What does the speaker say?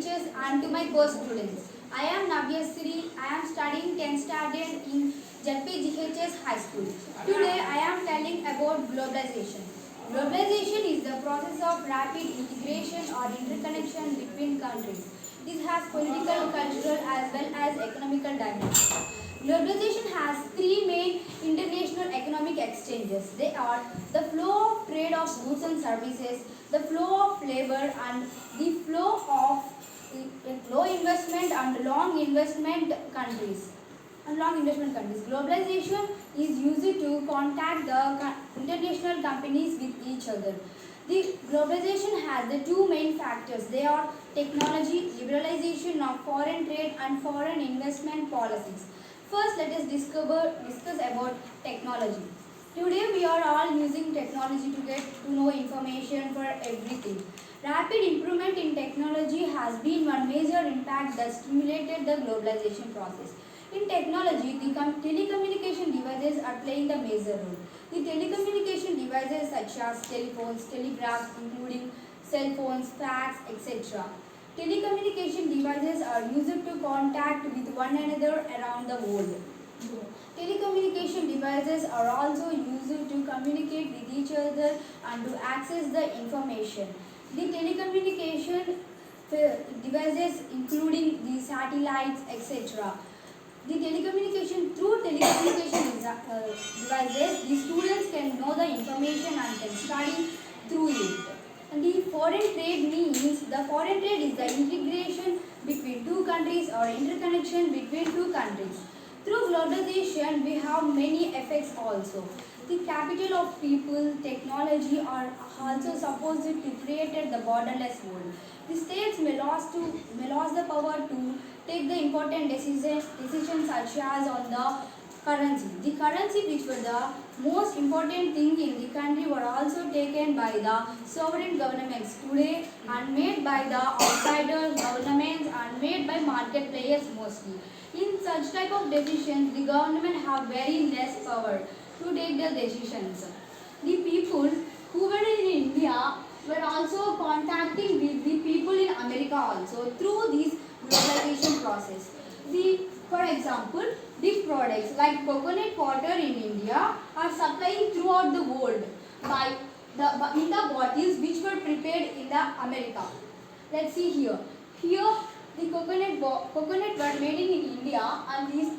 teachers and to my co-students. I am Navyasri. I am studying 10th standard in JPGHS High School. Today I am telling about globalization. Globalization is the process of rapid integration or interconnection between countries. This has political, cultural as well as economical dimensions. Globalization has three main international economic exchanges. They are the flow of trade of goods and services, the flow of labor, and the flow of low investment and long investment countries. Globalization is used to contact the international companies with each other. The globalization has the two main factors. They are technology, liberalization of foreign trade and foreign investment policies. First, let us discuss about technology. Today, we are all using technology to get to know information for everything. Rapid improvement in technology has been one major impact that stimulated the globalization process. In technology, the telecommunication devices are playing the major role. The telecommunication devices such as telephones, telegraphs, including cell phones, fax, etc. Telecommunication devices are used to contact with one another around the world. Telecommunication devices are also used to communicate with each other and to access the information. The telecommunication devices including the satellites, etc. The telecommunication through telecommunication devices, the students can know the information and can study through it. And the foreign trade means the foreign trade is the integration between two countries or interconnection between two countries. Through globalization, we have many effects also. The capital of people, technology are also supposed to create the borderless world. The states may lose the power to take the important decisions such as on the currency. The currency which were the most important thing in the country were also taken by the sovereign governments today and made by the outsiders governments and made by market players mostly. In such type of decisions, the government have very less power to take the decisions. The people who were in India were also contacting with the people in America also through this globalization process. For example, the products like coconut water in India are supplying throughout the world in the bottles which were prepared in the America. Let's see here. Here the coconut were made in India and these